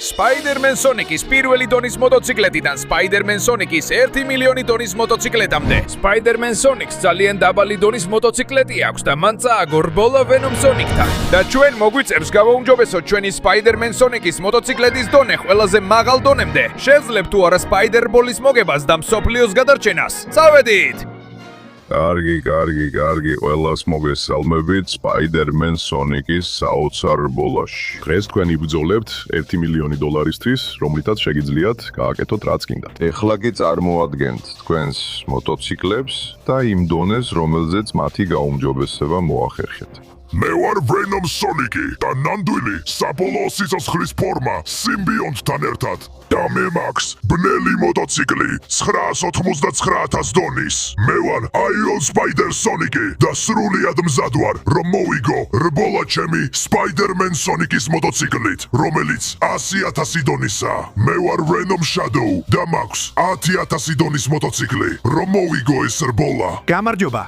Spider-Man Sonic-ის პირველი დონის მოტოციკლეტიდან Spider-Man Sonic-ის 1 მილიონი დონის მოტოციკლეტამდე. Spider-Man Sonic-ს ძალიან დაბალი დონის მოტოციკლეტი აქვს და მან წააგო რბოლა Venom Sonic-თან. და ჩვენ მოგვიწერს გავაუმჯობესოთ ჩვენი Spider-Man Sonic-ის მოტოციკლეტის დონე ყველაზე მაღალ დონემდე. შევძლებთ თუ არა Spider-Ball-ის მოგებას და მსოფლიოს გადარჩენას. წავედით! კარგი, ყველას მოგესალმებით Spider-Man Sonic-ის საოცარ რბოლაში. დღეს თქვენ იბრძოლებთ 1 მილიონი დოლარისთვის, რომლითაც შეგიძლიათ გააკეთოთ რაც გინდათ. ეხლა კი წარმოადგენთ თქვენს მოტოციკლებს და იმ დონეს, რომელზეც მათი გაუმჯობესება მოახერხეთ. მე ვარ Venom Sonic-ი და ნამდვილი საბოლოო სიცოცხლის ფორმა სიმბიონტთან ერთად. და მე მაქვს ბნელი მოტოციკლი 999,000 დონის. მე ვარ Iron Spider Sonic-ი და სრულიად მზად ვარ, რომ მოვიგო რბოლა ჩემი Spider-Man Sonic-ის მოტოციკლით, რომელიც 100,000 დონისაა. მე ვარ Venom Shadow და მაქვს 10,000 დონის მოტოციკლი, რომ მოვიგო ეს რბოლა. გამარჯობა.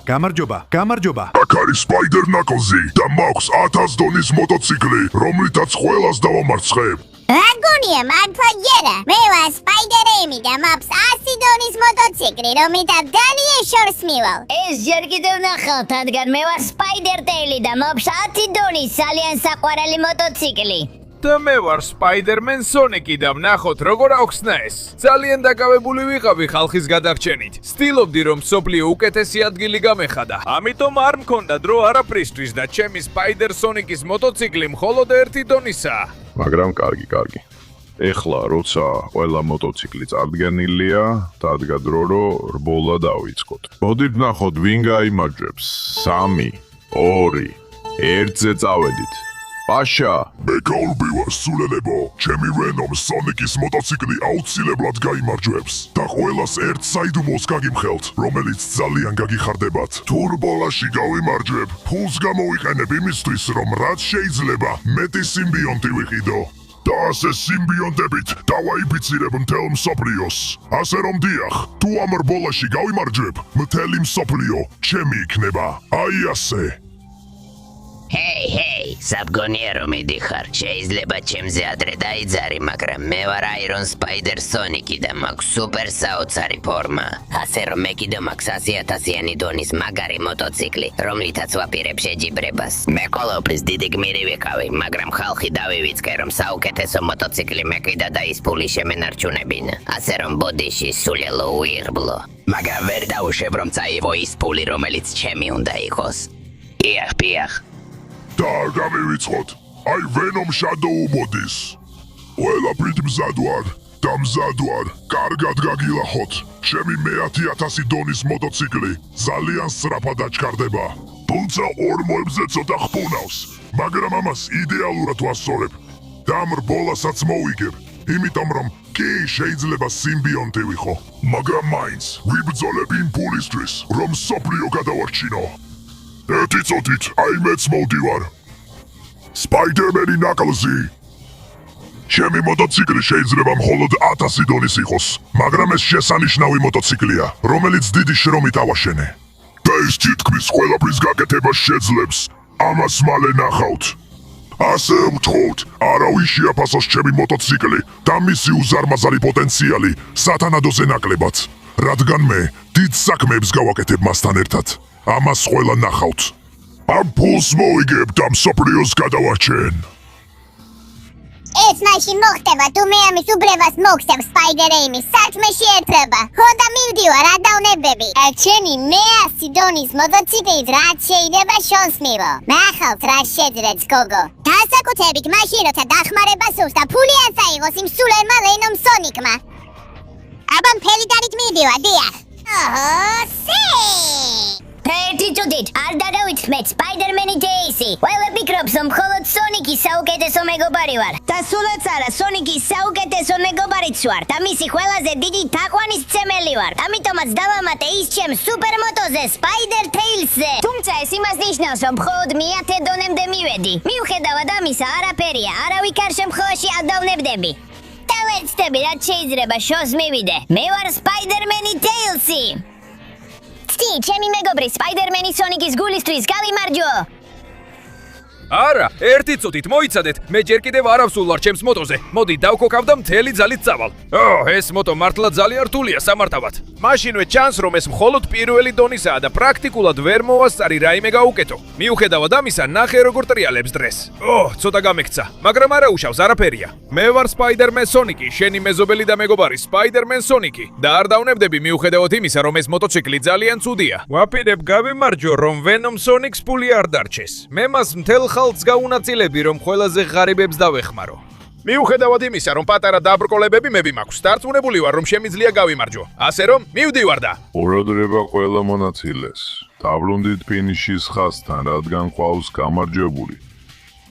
აქ არის Spider Knuckles-ი და მაქვს 1000 დონის მოტოციკლი, რომლითაც ყველას დავამარცხებ. აგონია მართლიერა, მე ვარ Spider-Man და მაქვს 100 დონის მოტოციკლი, რომლითაც ძალიან შორს მივალ. ეს ჯერ კიდევ ნახავთ, რადგან მე ვარ Spider-Tail-ი და მაქვს 10 დონის ძალიან საყვარელი მოტოციკლი. და მე ვარ Spider-Man Sonic-ი და ვნახოთ როგორ აუხსნა ეს. ძალიან დაკავებული ვიყავი ხალხის გადარჩენით. ცდილობდი რომ მსოფლიო უკეთესი ადგილი გამეხადა. ამიტომ არ მქონდა დრო არაფრისთვის და ჩემი Spider Sonic-ის მოტოციკლი მხოლოდ 1 დონისაა. მაგრამ კარგი. ეხლა როცა ყველა მოტოციკლი წარდგენილია, დადგა დრო რომ რბოლა დავიწყოთ. მოდით ვნახოთ ვინ გაიმარჯვებს. 3, 2, 1-ზე წავედით. პაშა, მე გაურბივარ სულელებო, ჩემი Venom Sonic-ის მოტოციკლი აუცილებლად გაიმარჯვებს და ყველას ერთ საიდუმოს გაგიმხელთ, რომელიც ძალიან გაგიხარდებათ. თუ რბოლაში გავიმარჯვებ, ფულს გამოვიყენებ იმისთვის, რომ რაც შეიძლება მეტი სიმბიონტი ვიყიდო. და ასე სიმბიონტებით დავაიფიცირებ მთელ მსოფლიოს. ასე რომ დიახ, თუ ამ რბოლაში გავიმარჯვებ, მთელი მსოფლიო ჩემი იქნება. აი ასე. ჰეი, საბგონია რომ მიდიხარ. შეიძლება ჩემზე ადრე დაიძარი, მაგრამ მე ვარ Iron Spider Sonic-ი და მაქვს სუპერ საოცარი ფორმა. ასე რომ მე კიდევ მაქვს 100,000-იანი დონის მაგარი მოტოციკლი, რომლითაც ვაპირებ შეჯიბრებას. მე ყოველთვის დიდი გმირი ვიყავი, მაგრამ ხალხი დავივიწყე, რომ საუკეთესო მოტოციკლი მეყიდა და ის ფული შემენარჩუნებინა. ასე რომ ბოდიში სულელო უიღბლო. მაგრამ ვერ დაუშვებ, რომ წაიღო ის ფული, რომელიც ჩემი უნდა იყოს. პიახ. და გამივიწყოთ, აი Venom Shadow მოდის. ყველაფრით მზად ვარ, კარგად გაგილახოთ. ჩემი მე-10,000 დონის მოტოციკლი ძალიან სწრაფად აჩქარდება. თუმცა ორმოებზე ცოტა ხფუნავს, მაგრამ ამას იდეალურად ვასწორებ. და ამ რბოლასაც მოვიგებ, იმიტომ რომ კი შეიძლება სიმბიონტი ვიხო. მაგრამ მაინც ვიბრძოლებ იმ ფულისთვის, რომ მსოფლიო გადავარჩინო. ერთი წუთით, აი მეც მოვდივარ. Spider-Man Knuckles-ი. ჩემი მოტოციკლი შეიძლება მხოლოდ 1000 დონის იყოს, მაგრამ ეს შესანიშნავი მოტოციკლია, რომელიც დიდი შრომით ავაშენე. და ეს თითქმის ყველაფრის გაკეთებას შეძლებს. ამას მალე ნახავთ. ასე ვთხოვთ, არავის შეაფასოს ჩემი მოტოციკლი და მისი უზარმაზარი პოტენციალი სათანადოზე ნაკლებად, რადგან მე დიდ საქმეებს გავაკეთებ მასთან ერთად. ამას ყველა ნახავთ. ამ ფულს მოვიგებ და მსოფლიოს გადავარჩენ. ეს მაშინ მოხდება, თუ მე ამის უბრებას მოგხსევ Spider-Man-ი, საქმე შეერთება. ხო და მივდივარ, არ დავნებდები. ჩემი მე-100 დონის მოტოციკლით რაც შეიძლება შონს მივა. ნახავთ რა შეძრეთ, გოგო. დასაკუთრებით მაშინ, როცა დახმარება სურს და ფული არ წაიღოს იმ სულელმა Venom Sonic-მა. აბა მთელი დარით მივდივარ, დიახ. ერთი წუთით, არ დაგავიწყდეთ Spider-Man-ი Daisy. ყველა ფიქრობს, რომ მხოლოდ Sonic-ის საუკეთესო მეგობარი ვარ. და სულაც არა, Sonic-ის საუკეთესო მეგობარიც ვარ და მისი ყველაზე დიდი თაყვანისმცემელი ვარ. ამიტომაც დავამატე ის ჩემს სუპერ მოტოზე Spider-Tail-ზე. თუმცა ეს იმას ნიშნავს, რომ მხოლოდ მე-10 დონემდე მივედი. მიუხედავად ამისა, არაფერია, არავითარ შემთხვევაში არ დავნებდები. და ვეცდები, რაც შეიძლება შოს მივიდე. მე ვარ Spider-Man Tails-ი. ჩემი მეგობრი Spider-Man Sonic-ის გულისთვის გავიმარჯვო. არა, ერთი წუთით მოიცადეთ, მე ჯერ კიდევ არ ავსულ ვარ ჩემს მოტოზე. მოდი დავქოქავ და მთელი ძალით წავალ. ეს მოტო მართლა ძალიან რთულია სამართავად. მაშინვე ჩანს, რომ ეს მხოლოდ პირველი დონისაა და პრაქტიკულად ვერ მოვასწარი რაიმე გაუკეთო. მიუხედავად ამისა, ნახე როგორ ტრიალებს დღეს. ცოტა გამექცა, მაგრამ არა უშავს, არაფერია. მე ვარ Spider-Man Sonic-ი, შენი მეზობელი და მეგობარი Spider-Man Sonic-ი და არ დავნებდები მიუხედავად იმისა, რომ ეს მოტოციკლი ძალიან ცუდია. ვაპირებ გავიმარჯო, რომ Venom Sonic-ს ფული არ დარჩეს. მე მას მთელ ხალხს გაუნაწილები, რომ ყველაზე ღარიბებს დავეხმარო. მიუხედავად იმისა, რომ პატარა დაბრკოლებები მე მაქვს, დარწმუნებული ვარ, რომ შემიძლია გავიმარჯო. ასე რომ, მივდივარ და ყურადღება ყველა მონაწილეს. დაბრუნდით ფინიშის ხაზთან, რადგან ყავს გამარჯვებული.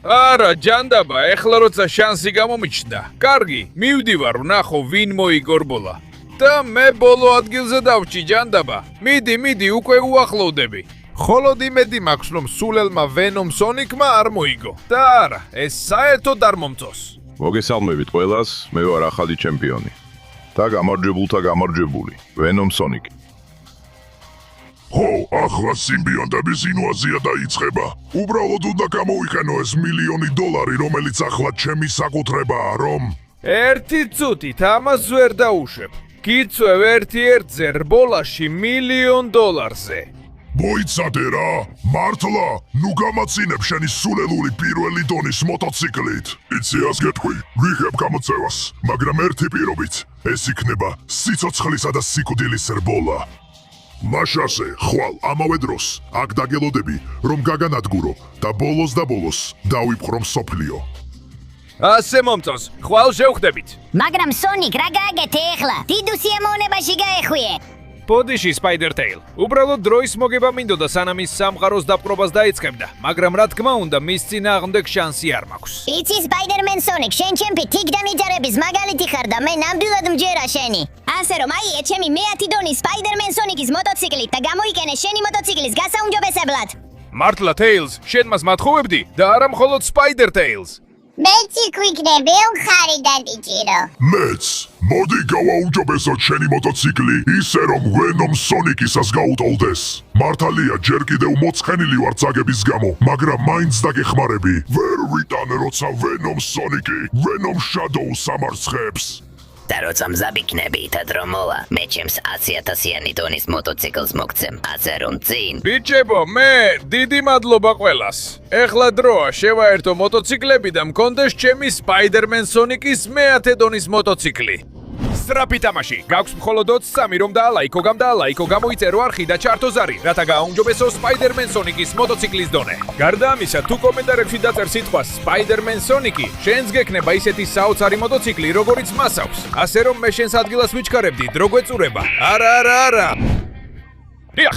არა, ჯანდაბა, ეხლა როცა შანსი გამომიჩნდა. კარგი, მივდივარ, ვნახო ვინ მოიგორბოლა. და მე ბოლო ადგილზე დავჭი, ჯანდაბა. მიდი, უკვე უახლოვდები. холод იმედი მაქვს, რომ სულელმა Venom Sonic-მა არ მოიგო. და არა, ეს საერთოდ არ მომწონს. მოგესალმებით ყველას, მე ვარ ახალი ჩემპიონი. და გამარჯვებულთა გამარჯვებული, Venom Sonic. ხო, ახლა სიმბიონტების ინვაზია დაიწყება. უბრალოდ უნდა გამოვიყენო ეს $1,000,000, რომელიც ახლა ჩემი საკუთრებაა, რომ ერთი წუთით ამას ვერ დაუშვებ. გიწევ ერთ-ერთზე რბოლაში $1,000,000-ზე. მოიცადე რა, მართლა, ნუ გამაცინებ შენი სულელული პირველი დონის მოტოციკლით. იცი ას გეტყვი, ვიღებ გამოწევას, მაგრამ ერთი პირობით, ეს იქნება სიცოცხლისა და სიკვდილის რბოლა. მაშასე, ხვალ, ამავე დროს, აქ დაგელოდები, რომ გაგანადგურო და ბოლოს დავიფხრო მსოფლიო. ასე მომწონს, ხვალ შევხვდებით. მაგრამ Sonic, რა გააკეთე ეხლა? დიდ უსიამოვნებაში გაეხვიე. ბოდიში Spider-Tail. უბრალოდ დროის მოგება მინდოდა სანამ ის სამყაროს დაპყრობას დაიწყებდა, მაგრამ რა თქმა უნდა, მის წინააღმდეგ შანსი არ მაქვს. იცი Spider-Man Sonic, შენ ჩემი თიგდან იჯარების მაგალითი ხარ და მე ნამდვილად მჯერა შენი. ასე რომ აიე ჩემი მეათი დონის Spider-Man Sonic-ის მოტოციკლით და გამოიკენე შენი მოტოციკლის გასაუმჯობესებლად. მართლა Tails, შენ მას მათხოვებდი და არა მხოლოდ Spider-Tails. მეც იქვიქნები მხარიდან იჭირო. მეც, მოდი გავაუმჯობესოთ შენი მოტოციკლი, ისე რომ Venom Sonic-ისას გაუტოლდეს. მართალია, ჯერ კიდევ მოცხენილი ვარ წაგების გამო, მაგრამ მაინც დაგეხმარები. ვერ ვიტან, როცა Venom Sonic-ი, Venom Shadow-ს ამარცხებს. და როცა მზაბიქნები ითად რომ მოვა, მე ჩემს 100,000-იანი დონის მოტოციკლს მოგცემ, ასე რომ წინ. ბიჭებო, მე დიდი მადლობა ყველას. ეხლა დროა შევაერთო მოტოციკლები და მქონდეს ჩემი Spider-Man Sonic-ის მეათე დონის მოტოციკლი. სწრაფი თამაში. გაქვს მხოლოდ 23 რომ დაალაიქო, გამოიწერო არხი და ჩართო ზარი, რათა გააუმჯობესო Spider-Man Sonic-ის მოტოციკლის დონე. გარდა ამისა, თუ კომენტარებში დაწერ სიტყვას Spider-Man Sonic-ი, შენს გექნება ისეთი საოცარი მოტოციკლი, როგორიც მას აქვს. ასე რომ მე შენს ადგილას ვიჩქარებდი, დრო გვეწურება. არა. დიახ.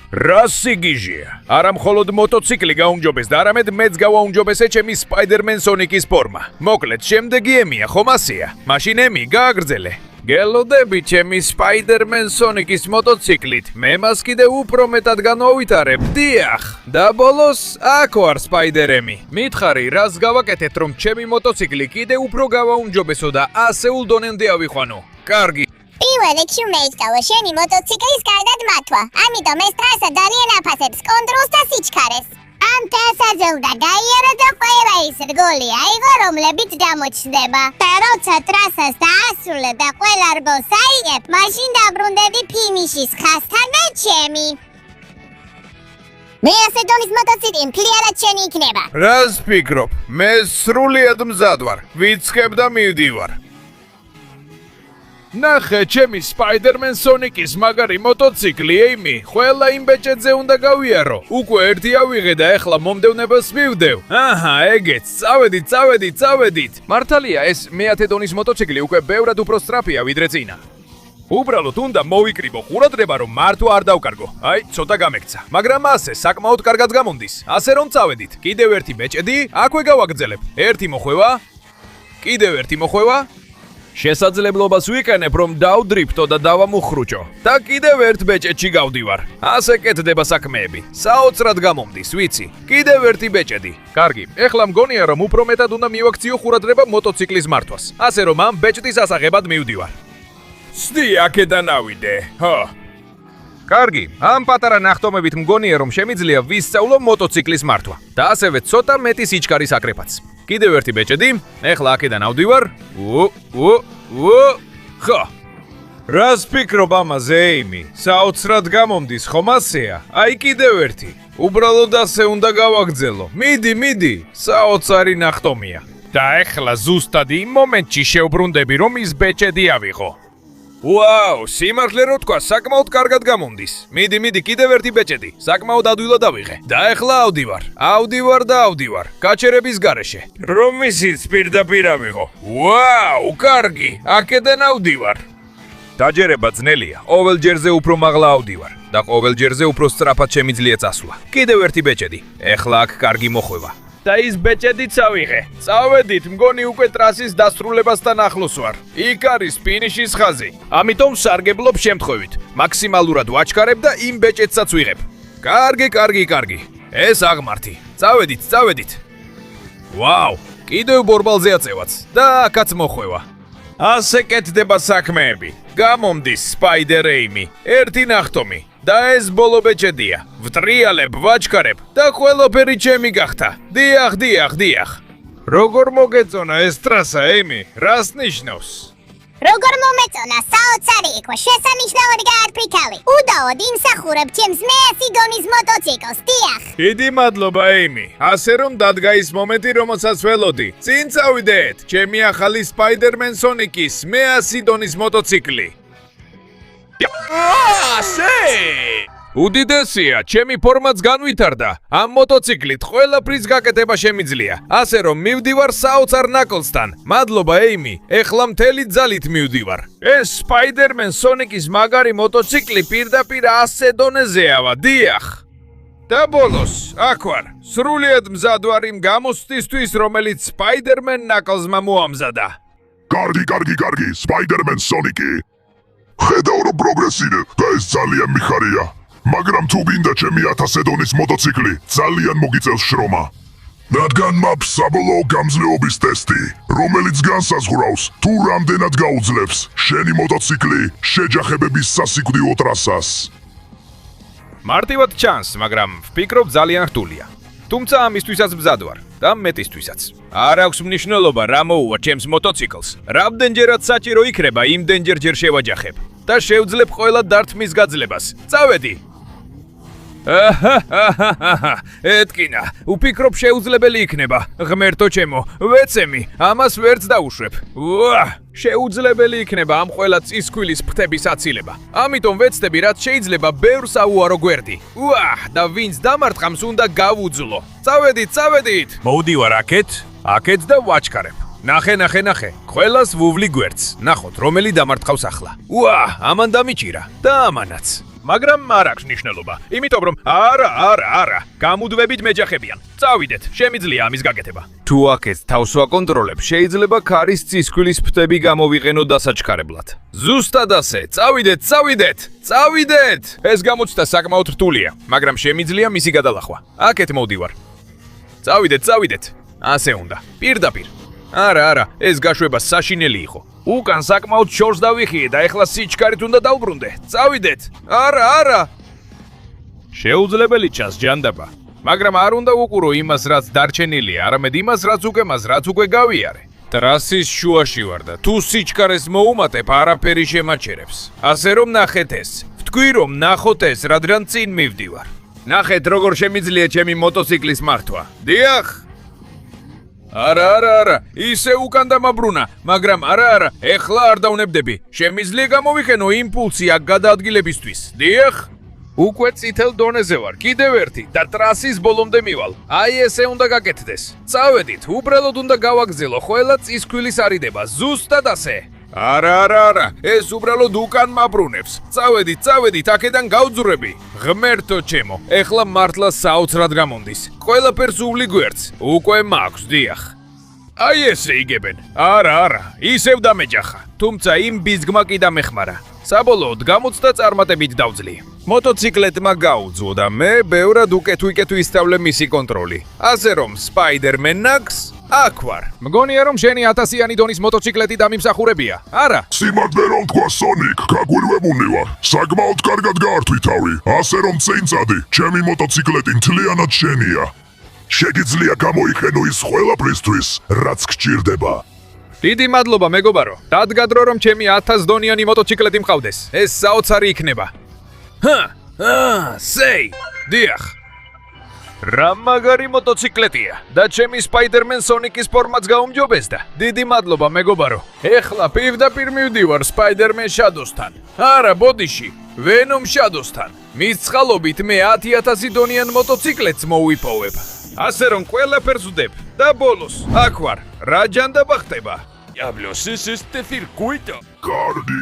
რა სიგიჟეა. არა მხოლოდ მოტოციკლი გაუმჯობეს და არამედ მეც გავაუმჯობესე ჩემი Spider-Man Sonic-ის ფორმა. მოკლედ, შემდეგი ემია, ხომ ასეა? მაშინ ემი, გააგრძელე. გელოდები ჩემი Spider-Man Sonic-ის მოტოციკლით. მე მას კიდევ უფრო მეტად განვავითარებ. დიახ. და ბოლოს აქ ვარ Spider-ემი. მითხარი, რას გავაკეთეთ, რომ ჩემი მოტოციკლი კიდევ უფრო გავაუმჯობესო და ასეულ დონემდე ავიყვანო? კარგი. პირველ რიგში უნდა ისწავლო შენი მოტოციკლის კარგად მათვა. ამიტომ ეს ტრასა ძალიან აფასებს კონტროლს და სიჩქარეს. ამ ტრასაზე უნდა გაიარო და ყველა ის რგოლი აიღო, რომლებიც გამოჩნდება. და როცა ტრასას დაასრულებ და ყველა რგოლს აიღებ, მაშინ დაბრუნდები ფინიშის ხაზთან და ჩემი. მე ასე დონის მოტოციკლი მთლიანად შენი იქნება. რას ფიქრობ? მე სრულიად მზად ვარ. ვიცხებ და მივდივარ. ნახე, ჩემი Spider-Man Sonic-ის მაგარი მოტოციკლი, ეიმი, ყველა იმ ბეჭედზე უნდა გავიარო. უკვე ერთი ავიღე და ეხლა მომდევნებას მივდევ. აჰა, ეგეც, წავედით. მართალია, ეს მეათე დონის მოტოციკლი უკვე ბევრად უფრო სწრაფია ვიდრე წინა. უბრალოდ უნდა მოვიკრიბო ყურადღება, რომ მართვა არ დავკარგო. აი, ცოტა გამექცა. მაგრამ ასე საკმაოდ კარგად გამომდის. ასე რომ წავედით. კიდევ ერთი ბეჭედი, აქვე გავაგრძელებ. ერთი მოხვევა. კიდევ ერთი მოხვევა. შესაძლებლობას ვიყენებ, რომ დავდრიფტო და დავამუხრუჭო. და კიდევ ერთ ბეჭედში გავდივარ. ასე კეთდება საქმეები. საოცრად გამომდის, ვიცი. კიდევ ერთი ბეჭედი. კარგი, ეხლა მგონია, რომ უფრო მეტად უნდა მივაქციო ყურადღება მოტოციკლის მართვას. ასე რომ ამ ბეჭდის ასაღებად მივდივარ. სდი, აქედან ავიდე. კარგი, ამ პატარა ნახტომებით მგონია რომ შემიძლია ვისწავლო მოტოციკლის მართვა და ასევე ცოტა მეტი სიჩქარის აკრეფაც. კიდევ ერთი ბეჭედი, ეხლა აქედან ავდივარ. ხო. რას ფიქრობ ამაზე, ეიმი? საოცრად გამომდის, ხომ ასეა? აი კიდევ ერთი. უბრალოდ ასე უნდა გავაგრძელო. მიდი, საოცარი ნახტომია. და ეხლა ზუსტად იმ მომენტში შევბრუნდები რომ ის ბეჭედი ავიღო. ვაუ, სიმართლე რო თქვა, საკმაოდ კარგად გამომდის. მიდი, კიდევ ერთი ბეჭედი. საკმაოდ ადვილად ავიღე. და ეხლა ავდივარ. გაჩერების გარეშე. რომ ისიც პირდაპირ ავიღო. ვაუ, კარგი. აქედან ავდივარ. დაჯერება ძნელია. ყოველ ჯერზე უფრო მაღლა ავდივარ და ყოველ ჯერზე უფრო სწრაფად შემიძლია წასვლა. კიდევ ერთი ბეჭედი. ეხლა აქ კარგი მოხვევა. და ის ბეჭედიც ავიღე. წავედით, მგონი უკვე ტრასის დასრულებასთან ახლოს ვარ. იქ არის ფინიშის ხაზი. ამიტომ სარგებლობ შემთხვევით. მაქსიმალურად ვაჩქარებ და იმ ბეჭედსაც ვიღებ. კარგი. ეს აღმართი. წავედით. ვაუ, კიდევ ბორბალზე აწევაც და აქაც მოხვევა. ასე კეთდება საქმეები. გამომდის სპაიდერ ეიმი. ერთი ნახტომი. და ეს ბოლო ბეჭედია. ვტრიალებ, ვაჩქარებ და ყველაფერი ჩემი გახდა. დიახ. როგორ მოგეწონა ეს ტრასა, ეიმი? რას ნიშნავს? როგორ მომეწონა, საოცარი იყო, შესანიშნავად გაათფრითალი. უდაოდ იმსახურებ ჩემს მეასი დონის მოტოციკლს, დიახ. დიდი მადლობა, ეიმი. ასე რომ დადგა ის მომენტი, რომელსაც ველოდი. წინ წავიდეთ, ჩემი ახალი სპაიდერმენ სონიკის მეასი დონის მოტოციკლი. უდიდესია, ჩემი ფორმაც განვითარდა. ამ მოტოციკლით ყველაფრის გაკეთება შემიძლია. ასე რომ მივდივარ საოცარ ნაკლსთან. მადლობა, ეიმი. ეხლა მთელი ძალით მივდივარ. ეს სპაიდერმენ სონიკის მაგარი მოტოციკლი პირდაპირ 100 დონეზეავა, დიახ. და ბოლოს, აქ ვარ. სრულიად მზად ვარ იმ გამოცდისთვის, რომელიც სპაიდერმენ ნაკლსმა მოამზადა. კარგი, სპაიდერმენ სონიკი. ხედავ რომ პროგრესირებ და ეს ძალიან მიხარია. მაგრამ თუ გინდა ჩემი 1000 დონის მოტოციკლი, ძალიან მოგიწევს შრომა. რადგან მაქვს საბოლოო გამძლეობის ტესტი, რომელიც განსაზღვრავს, თუ რამდენად გაუძლებს შენი მოტოციკლი შეჯახებების სასიკვდილო ტრასას. მარტივად ჩანს, მაგრამ ვფიქრობ ძალიან რთულია. თუმცა ამისთვისაც მზად ვარ და მეტისთვისაც. არ აქვს მნიშვნელობა რა მოუვა ჩემს მოტოციკლს. რამდენჯერად საჭირო იქნება, იმდენჯერ ჯერ შევაჯახებ და შევძლებ ყველა დარტყმის გაძლებას. წავედი. ეთკინა, უფიქრობ შეუძლებელი იქნება. ღმერთო ჩემო, ვეცემი, ამას ვერც დაუშვებ. შეუძლებელი იქნება ამ ყველა წისქვილის ფრთების აცილება. ამიტომ ვეცდები, რაც შეიძლება ბევრს აუარო გვერდი. და ვინც დამარტყამს უნდა გავუძლო. წავედით. მოვდივარ აქეთ და ვაჩქარებ. ნახე. ყველას ვუვლი გვერდს. ნახოთ, რომელი დამარტყავს ახლა. ამან დამიჭირა და ამანაც. მაგრამ არ აქვს მნიშვნელობა, იმიტომ რომ არა, გამუდვებით მეჯახებიან. წავიდეთ, შემიძლია ამის გაკეთება. თუ აქეთ თავს ვაკონტროლებ, შეიძლება ქარის წისქვილის ფრთები გამოვიყენო დასაჩქარებლად. ზუსტად ასე, წავიდეთ! ეს გამოცდა საკმაოდ რთულია, მაგრამ შემიძლია მისი გადალახვა. აქეთ მოვდივარ. წავიდეთ. ასე უნდა. პირდაპირ. არა, ეს გაშვება საშინელი იყო. უკან საკმაოდ შორს დავიხიე და ეხლა სიჩქარით უნდა დავბრუნდე. წავიდეთ. არა. შეუძლებელი ჩანს ჯანდაბა, მაგრამ არ უნდა ვუყურო იმას, რაც დარჩენილია, არამედ იმას, რაც უკვე გავიარე. ტრასის შუაში ვარ და თუ სიჩქარეს მოუმატებ, არაფერი შემაჩერებს. ასე რომ ნახეთ ეს. ვთქვი რომ ნახოთ ეს, რადგან წინ მივდივარ. ნახეთ როგორ შემიძლია ჩემი მოტოციკლის მართვა. დიახ. არა, ისე უკან დამაბრუნა, მაგრამ არა, ეხლა არ დავნებდები. შემიძლია გამოვიყენო იმპულსი აქ გადაადგილებისთვის. დიახ. უკვე წითელ დონეზე ვარ, კიდევ ერთი და ტრასის ბოლომდე მივალ. აი ესე უნდა გაკეთდეს. წავედით, უბრალოდ უნდა გავაგზელო ყველა წისქვილის არიდება, ზუსტად ასე. არა, ეს უბრალოდ უკან მაბრუნებს. წავედით, აქედან გავძვრები. ღმერთო ჩემო, ეხლა მართლა საოცრად გამონდის. ყველაფერს უვლი გვერდს, უკვე მაქვს, დიახ. აი ესე იგებენ. არა, ისევ დამეჯახა. თუმცა იმ ბიზგმა კი დამეხმარა. საბოლოოდ გამოცდა წარმატებით დავძლი. მოტოციკლებმა გაუძლო და მე ბევრად უკეთ ვისწავლე მისი კონტროლი. ასე რომ სპაიდერმენ ნაკს აქ ვარ. მგონია რომ შენი 1000-იანი დონის მოტოციკლეტი დამიმსახურებია. არა. სიმართლე რომ თქვა სონიკ, გაგვირვებული ვარ. საკმაოდ კარგად გაართვი თავი. ასე რომ წინწადი, ჩემი მოტოციკლეტი მთლიანად შენია. შეგიძლია გამოიყენო ის ყველაფრისთვის, რაც გჭირდება. დიდი მადლობა მეგობარო. დადგადრო რომ ჩემი 1000 დონიანი მოტოციკლეტი მყავდეს. ეს საოცარი იქნება. სეი. დიახ. რა მაგარი მოტოციკლეტია და ჩემი სპაიდერმენ სონიკის ფორმაც გაუმჯობესდა. დიდი მადლობა მეგობარო. ეხლა პირდაპირ მივდივარ სპაიდერმენ შადოსთან. არა, ბოდიში, ვენომ შადოსთან. მის წყალობით მე 10000 დონიან მოტოციკლეტს მოვიპოვებ. ასე რომ ყველაფერს ვდებ და ბოლოს აქ ვარ. რა ჯანდაბა ხდება? Diablos, es este circuito. კარგი,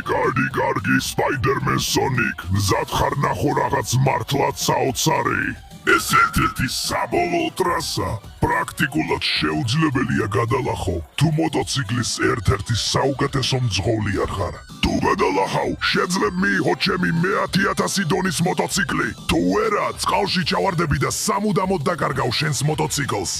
სპაიდერმენ სონიკ, მზად ხარ ნახო რაღაც მართლაც საოცარი. ეს ერთ-ერთი საბოლოო ტრასა. პრაქტიკულად შეუძლებელია გადალახო, თუ მოტოციკლის ერთ-ერთი საუკეთესო მძღოლი არ ხარ. თუ გადალახავ, შეძლებ მიიღო ჩემი 100000 დონის მოტოციკლი. თუ ვერა, წყალში ჩავარდები და სამუდამოდ დაკარგავ შენს მოტოციკლს.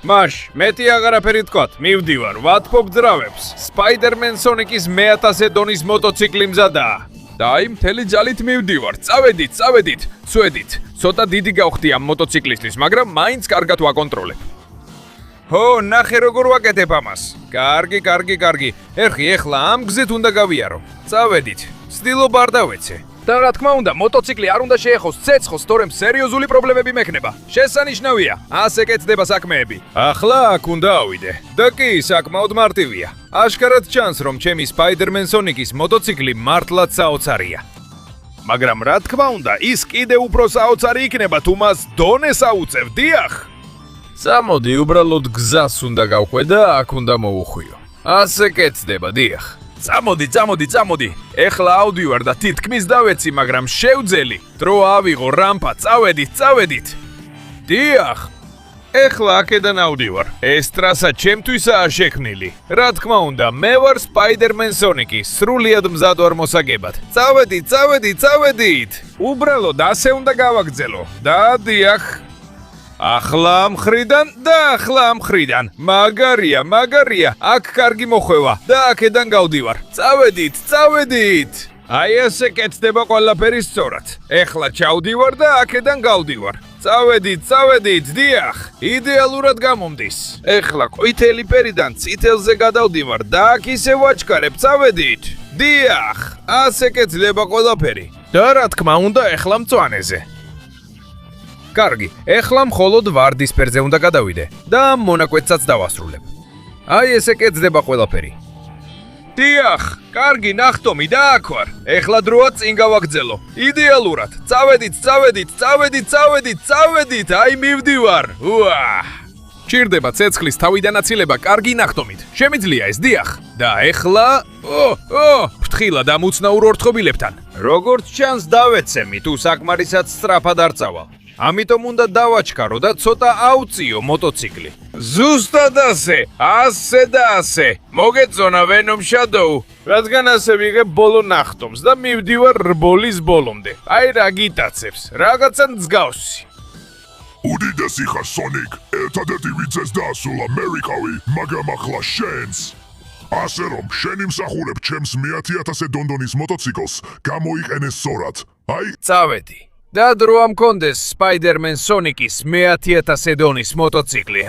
მაშ, მეტი აღარაფერი თქვათ, მივდივარ, ვათფობ ძრავებს. სპაიდერმენ სონიკის 1000 დონის მოტოციკლი მზადაა. და აი მთელი ძალით მივდივარ. წავედით. ცვედით. ცოტა დიდი გავხდი ამ მოტოციკლისთვის, მაგრამ მაინც კარგად ვაკონტროლებ. ჰო, ნახე როგორ ვაკეთებ ამას. კარგი. ერხი, ეხლა ამ გზით უნდა გავიარო. წავედით. ცდილობ არ დავეცე. და რა თქმა უნდა, მოტოციკლი არ უნდა შეეხოს ცეცხლს, თორემ სერიოზული პრობლემები მექნება. შესანიშნავია, ასე კეთდება საქმეები. ახლა აქ უნდა ავიდე. და კი, საკმაოდ მარტივია. აშკარად ჩანს, რომ ჩემი სპაიდერმენ სონიკის მოტოციკლი მართლაც საოცარია. მაგრამ რა თქმა უნდა, ის კიდევ უფრო საოცარი იქნება, თუ მას დონეს აუწევ, დიახ. წამოდი, უბრალოდ გზას უნდა გავხვე და აქ უნდა მოვუხვიო. ასე კეთდება, დიახ. წამოდი. ეხლა ავდივარ და თითქმის დავეცი, მაგრამ შევძელი. დრო ავიღო რამპა, წავედით. დიახ. ეხლა აქედან ავდივარ. ეს ტრასა ჩემთვისაა შექმნილი. რა თქმა უნდა, მე ვარ სპაიდერმენ სონიკი, სრულიად მზად ვარ მოსაგებად. წავედით. უბრალოდ ასე უნდა გავაგრძელო. და დიახ. ახლა ამ ხრიდან. მაგარია. აქ კარგი მოხვევა და აქედან გავდივარ. წავედით. აი ესე კეთდება ყველაფერი სწორად. ეხლა ჩავდივარ და აქედან გავდივარ. წავედით, დიახ. იდეალურად გამომდის. ეხლა ყვითელი ფერიდან წითელზე გადავდივარ და აქ ისე ვაჩქარებ. წავედით. დიახ. ასე კეთდება ყველაფერი. და რა თქმა უნდა, ეხლა მწვანეზე. კარგი, ეხლა მხოლოდ ვარდისფერზე უნდა გადავიდე და მონაკვეთსაც დავასრულებ. აი ესე კეთდება ყველაფერი. დიახ, კარგი, ნახტომი და აქ ვარ. ეხლა დროა წინ გავაგრძელო. იდეალურად. წავედით. აი მივდივარ. ჭირდება ცეცხლის თავიდან აცილება კარგი ნახტომით. შემიძლია ეს, დიახ. და ეხლა ფრთხილად ამ უცნაურ ორთხოვილებთან. როგორც ჩანს დავეცემი, თუ საკმარისად სწრაფად არ წავალ. ამიტომ უნდა დავაჩქარო და ცოტა აუწიო მოტოციკლი. ზუსტად ასე. მოგეწონა ვენომ შადოუ, რადგან ასე ვიღებ ბოლო ნახტომს და მივდივარ რბოლის ბოლომდე. აი რა გიტაცებს, რაღაცა მსგავსი. უდიდესი ხარ სონიკ, ერთადერთი ვინცეს დაასრულა ამერიკავი, მაგრამ ახლა შენს. ასე რომ, შენი მსახურებ ჩემს 100000 დონის მოტოციკლს გამოიყენე სწორად. აი, წავედი. და დრო ამ კონდეს სპაიდერმენ სონიკის 100000 დონის მოტოციკლი,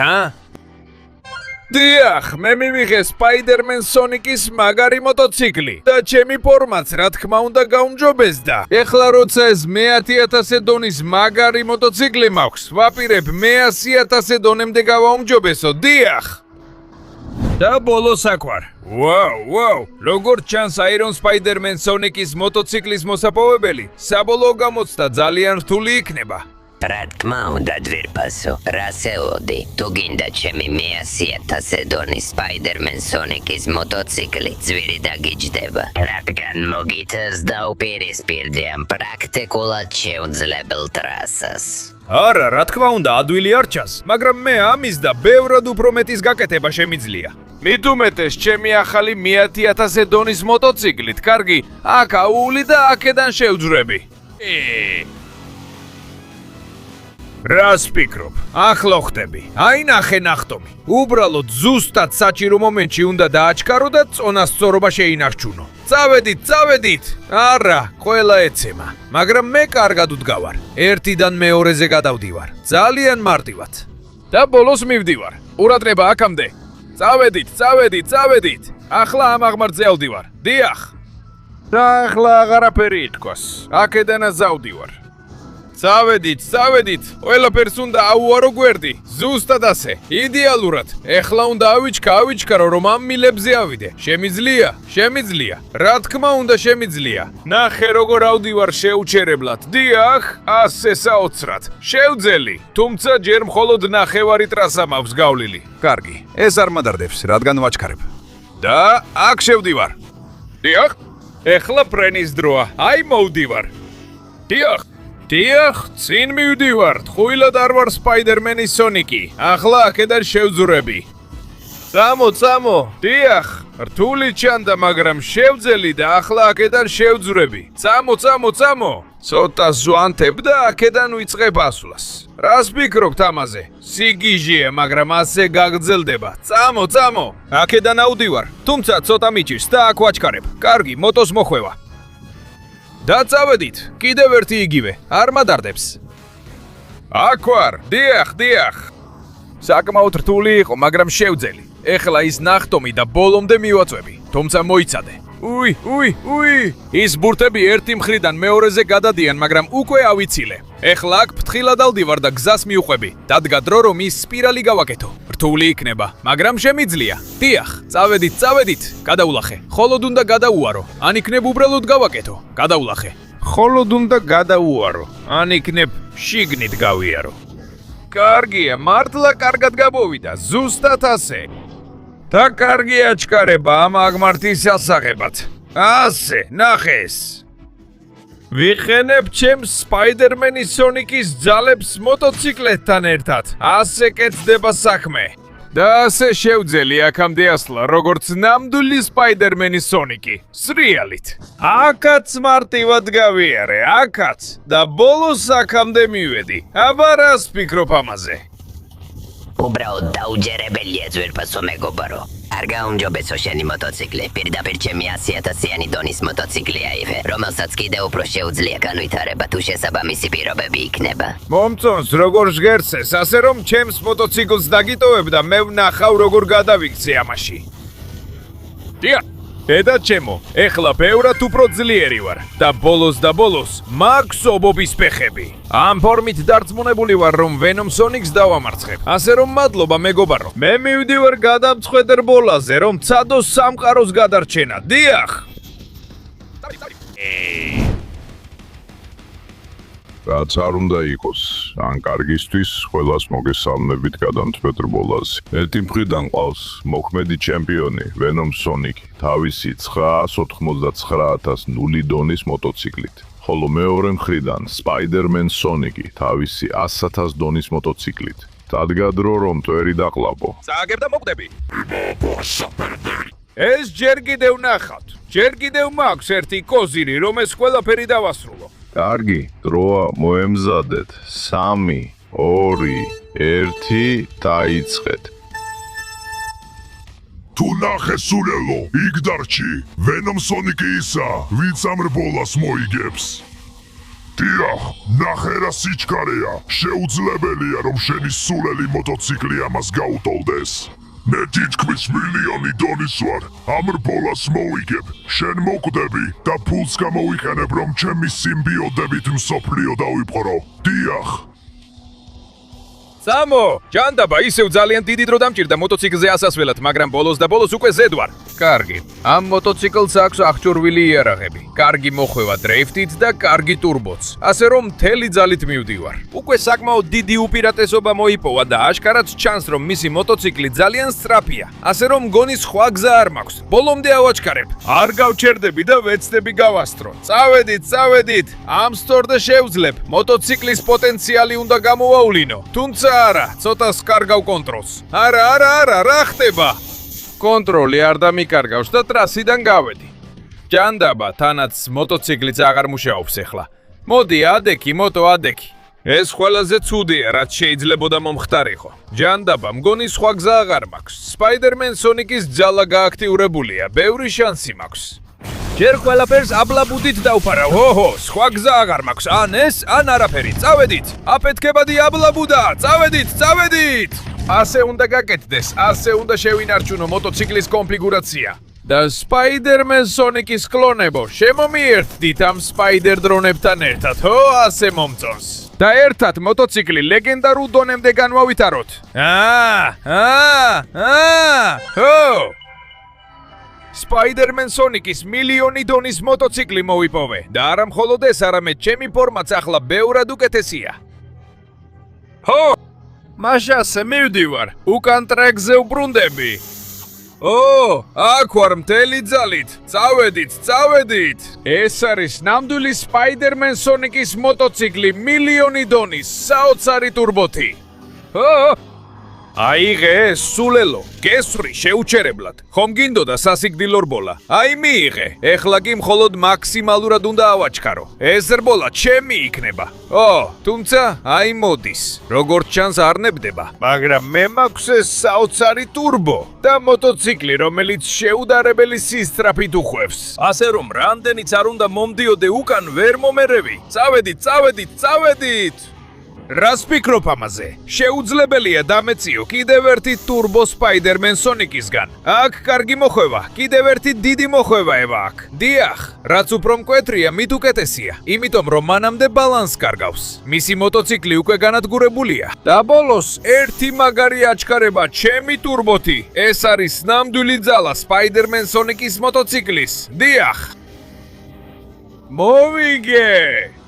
დიახ, მე მივიღე სპაიდერმენ სონიკის მაგარი მოტოციკლი და ჩემი ფორმაც რა თქმა უნდა გაუმჯობესდა. ეხლა როცა ეს 100000 დონის მაგარი მოტოციკლი მაქვს, ვაპირებ 100000 დონემდე გავაუმჯობესო, დიახ. და ბოლოს აქ ვარ. ვაუ, როგორც ჩანს აირონ სპაიდერმენ სონიკის მოტოციკლის მოსაპოვებელი, საბოლოო გამოცდა ძალიან რთული იქნება. რა თქმა უნდა, ძვირფასო, რასელოდი, თუ გინდა ჩემი 100000 დონის სპაიდერმენ სონიკის მოტოციკლი ძვირი დაგიჯდება, რადგან მოგითეს დაუპირისპირდე ამ პრაქტიკულად შეუძლებელ ტრასას. არა, რა თქმა უნდა, ადვილი არ ჩანს, მაგრამ მე ამის და ბევრად უფრო მეტის გაკეთება შემიძლია. მით უმეტეს ჩემი ახალი 100000 დონის მოტოციკლით, კარგი, აქ აუვლი და აქედან შევძვრები. რას ფიქრობ? ახლა ხტები. აი ნახე ნახტომი. უბრალოდ ზუსტად საჭირო მომენტში უნდა დააჩქარო და წონასწორობა შეინარჩუნო. წავედით. არა, ყველა ეცემა. მაგრამ მე კარგად ვდგავარ. ერთიდან მეორეზე გადავდივარ. ძალიან მარტივად. და ბოლოს მივდივარ. ყურადღება აქამდე. წავედით. ახლა ამ აღმართზე ავდივარ. დიახ. და ახლა აღარაფერი ითქვას. აქედანაც ავდივარ. წავედით. ყველაფერს უნდა აუარო გვერდი. ზუსტად ასე. იდეალურად. ეხლა უნდა ავიჩქარო, რომ ამ მილებზე ავიდე. შემიძლია. რა თქმა უნდა შემიძლია. ნახე როგორ ავდივარ შეუჩერებლად. დიახ, ასე საოცრად. შევძელი. თუმცა ჯერ მხოლოდ ნახევარი ტრასა მაქვს გავლილი. კარგი, ეს არ მადარდებს, რადგან ვაჩქარებ. და აქ შევდივარ. დიახ. ეხლა ფრენის დროა. აი მოვდივარ. დიახ, წინ მივდივარ. ხუილად არ ვარ სპაიდერმენი სონიკი. ახლა აქედან შევძურები. წამო. დიახ, რთული ჩანდა, მაგრამ შევძელი და ახლა აქედან შევძურები. წამო. ცოტა ზვანთებ და აქედან ვიწყებ ასვლას. რას ფიქრობთ ამაზე? სიგიჟეა, მაგრამ ასე გაგრძელდება. წამო. აქედან ავდივარ. თუმცა ცოტა მიჭირს და აქ ვაჩქარებ. კარგი, მოტოს მოხვევა. და წავედით. კიდევ ერთი იგივე. არ მადარდებს. აქ ვარ. დიახ. საკმაოდ რთული იყო, მაგრამ შევძელი. ეხლა ის ნახტომი და ბოლომდე მივაწვევი. თუმცა მოიცადე. უი. ის ბურთები ერთი მხრიდან მეორეზე გადადიან, მაგრამ უკვე ავიცილე. ეხლა აქ ფრთხილად ავდივარ და გზას მივყვები. დადგა დრო, რომ ის სპირალი გავაკეთო. რთული იქნება, მაგრამ შემიძლია. დიახ, წავედით. გადაულახე. ხოლოდ უნდა გადაუარო. ან იქნებ უბრალოდ გავაკეთო. გადაულახე. ხოლოდ უნდა გადაუარო. ან იქნებ შიგნით გავიარო. კარგია, მართლა კარგად გამოვიდა. ზუსტად ასე. და კარგი აჩქარება ამ აღმართის ასაღებად. ასე, ნახე ეს. ვიხენებ ჩემს სპაიდერმენი სონიკის ძალებს მოტოციკლეთთან ერთად. ასე კეთდება საქმე. და ასე შევძელი აქამდე ასლა, როგორც ნამდვილი სპაიდერმენი სონიკი. სრიალით. აქაც მარტივად გავიარე, აქაც. და ბოლოს აქამდე მივედი. აბა რას ფიქრობ ამაზე? უბრალოდ დაუჯერებელია ძვირფასო მეგობარო. არ გაუმჯობესო შენი მოტოციკლი, პირდაპირ ჩემი 100,000-იანი დონის მოტოციკლია იფე, რომელსაც კიდე უფრო შეუძლია განვითარება თუ შესაბამისი პირობები იქნება. მომწონს როგორ ჟღერს ეს, ასე რომ ჩემს მოტოციკლს დაგიტოვებ და მე ვნახავ როგორ გადავიქცე ამაში. დიახ, დედა ჩემო, ეხლა ბევრად უფრო ძლიერი ვარ და ბოლოს მაქვს ობობის ფეხები. ამ ფორმით დარწმუნებული ვარ, რომ ვენომ სონიკს დავამარცხებ. ასე რომ მადლობა მეგობარო. მე მივდივარ გადამწყვეტ რბოლაზე, რომ ცადოს სამყაროს გადარჩენა. დიახ. რაც არ უნდა იყოს, ან კარგისთვის, ყველას მოგესალმებით გადამწყვეტ რბოლაზე. ერთი მხრიდან ყავს მოქმედი ჩემპიონი, ვენომ სონიკი, თავისი 999,000 დონის მოტოციკლით. ხოლო მეორე მხრიდან სპაიდერმენ სონიკი, თავისი 100,000 დონის მოტოციკლით. დადგა დრო, რომ ტვერი დაყლაპო. წააგებ და მოკვდები. ეს ჯერ კიდევ ნახავთ. ჯერ კიდევ მაქვს ერთი კოზირი, რომ ეს ყველაფერი დავასრულო. კარგი, დროა მოემზადეთ. 3, 2, 1, დაიწყეთ. თუ ნახე სულელო, იქ დარჩი. ვენომ სონიკი ისა, ვინც ამ რბოლას მოიგებს. დიახ, ნახე რა სიჩქარეა. შეუძლებელია, რომ შენი სულელი მოტოციკლი ამას გაუტოლდეს. მე თითქმის მილიონი დონის ვარ. ამ რბოლას მოვიგებ. შენ მოკვდები და ფულს გამოვიყენებ, რომ ჩემი სიმბიოდებით მსოფლიო დავიპყრო. დიახ. სამო, ჯანდაბა, ისევ ძალიან დიდი დრო დამჭირდა მოტოციკლზე ასასვლელად, მაგრამ ბოლოს უკვე ზედ ვარ. კარგი. ამ მოტოციკლს აქვს აღჭურვილი იარაღები, კარგი მოხვევა დრეიფტით და კარგი ტურბოც. ასე რომ მთელი ძალით მივდივარ. უკვე საკმაოდ დიდი უპირატესობა მოიპოვა და აშკარად ჩანს, რომ მისი მოტოციკლი ძალიან სწრაფია. ასე რომ მგონი სხვა გზა არ მაქვს. ბოლომდე ავაჩქარებ. არ გავჩერდები და ვეცდები გავასწრო. წავედით. ამ სწორდა შევძლებ. მოტოციკლის პოტენციალი უნდა გამოვავლინო. თუმცა არა, ცოტა სკარგავ კონტროლს. არა, რა ხდება? კონტროლი არ დამიკარგავს და ტრასიდან გავედი. ჯანდაბა, თანაც მოტოციკლიც აღარ მუშაობს ახლა. მოდი, ადექი, მოტო ადექი. ეს ყველაზე ცუდია, რაც შეიძლებოდა მომხდარიყო. ჯანდაბა, მგონი სხვა გზა აღარ მაქვს. Spider-Man Sonic-ის ძალა გააქტიურებულია, ბევრი შანსი მაქვს. ჯერ ყველაფერს აბლაბუდით დავფარავ. ჰო, სხვა გზა აღარ მაქვს. ან ეს, ან არაფერი. წავედით. აფეთქებადი აბლაბუდა. წავედით. ასე უნდა გაკეთდეს, ასე უნდა შევინარჩუნო მოტოციკლის კონფიგურაცია. და Spider-Man Sonic-ის კლონებო, შემომიერთდით ამ Spider დრონებთან ერთად, ხო, ასე მომწონს. და ერთად მოტოციკლი ლეგენდარულ დონემდე განვავითაროთ. ხო! Spider-Man Sonic-ის მილიონი დონის მოტოციკლი მოვიპოვე და არა მხოლოდ ეს, არამედ ჩემი ფორმაც ახლა ბევრად უკეთესია. ხო! მაშასე მივდივარ, უკან ტრეკზე უბრუნდები. აქ ვარ მთელი ძალით. წავედით. ეს არის ნამდვილი Spider-Man Sonic-ის მოტოციკლი მილიონი დონის, საოცარი ტურბოთი. აიღე, სულელო, გესვრი შეუჩერებლად. ხომ გინდოდა სასიკვდილო რბოლა? აი მიიღე. ეხლა კი მხოლოდ მაქსიმალურად უნდა ავაჩქარო. ეს რბოლა ჩემი იქნება. თუმცა აი მოდის. როგორც ჩანს არ ნებდება, მაგრამ მე მაქვს ეს საოცარი ტურბო და მოტოციკლი, რომელიც შეუდარებელი სისწრაფით უხვევს. ასე რომ რამდენიც არ უნდა მომდიოდე უკან ვერ მომერევი. წავედით. რას ფიქრობ ამაზე? შეუძლებელია დამეციო კიდევ ერთი ტურბო Spider-Man Sonic-ისგან. აქ კარგი მოხვევა, კიდევ ერთი დიდი მოხვევაება აქ. დიახ, რაც უფრო მკვეთრია, მით უკეთესია, იმიტომ რომ მანამდე ბალანს კარგავს. მისი მოტოციკლი უკვე განადგურებულია. და ბოლოს ერთი მაგარი აჩქარება, ჩემი ტურბოთი. ეს არის ნამდვილი ძალა Spider-Man Sonic-ის მოტოციკლის. დიახ. მოვიგე!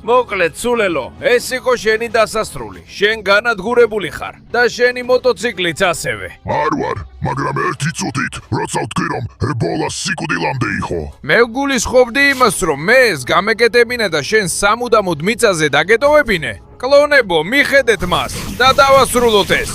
მოკლედ, სულელო, ეს იყო შენი დასასრული. შენ განადგურებული ხარ და შენი მოტოციკლიც ასევე. არ ვარ, მაგრამ ერთი წუთით, როცა ვთქვი რომ რბოლა სიკვდილამდე იყო. მე გულისხმობდი იმას, რომ მე ეს გამეკეტებინე და შენ სამუდამოდ მიწაზე დაგეტოვებინე. კლონებო, მიხედეთ მას და დავასრულოთ ეს.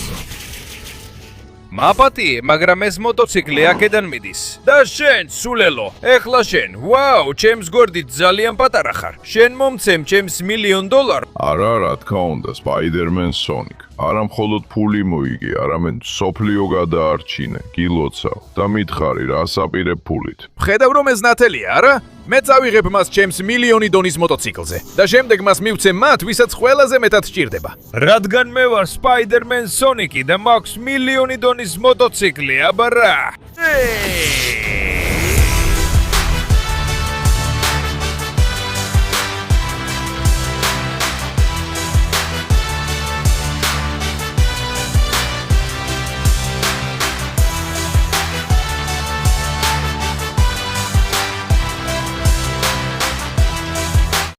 მაპატიე, მაგრამ ეს მოტოციკლი აქედან მიდის. და შენ, სულელო, ეხლა შენ. ვაუ, ჩემს გვერდით ძალიან პატარა ხარ. შენ მომცემ ჩემს $1,000,000. არა, რა თქმა უნდა, Spider-Man Sonic. არა მხოლოდ ფული მოიგე, არამედ სოფლიო გადაარჩინე, გილოცავ და მითხარი რა ასაპირებ ფულით. ხედავ რომ ეს ნათელია, არა? მე წავიღებ მას ჩემს $1,000,000 დონის მოტოციკლზე და შემდეგ მას მივცემ მათ, ვისაც ყველაზე მეტად სჭირდება. რადგან მე ვარ Spider-Man Sonic-ი და მაქვს $1,000,000 დონის მოტოციკლი, აბა რა.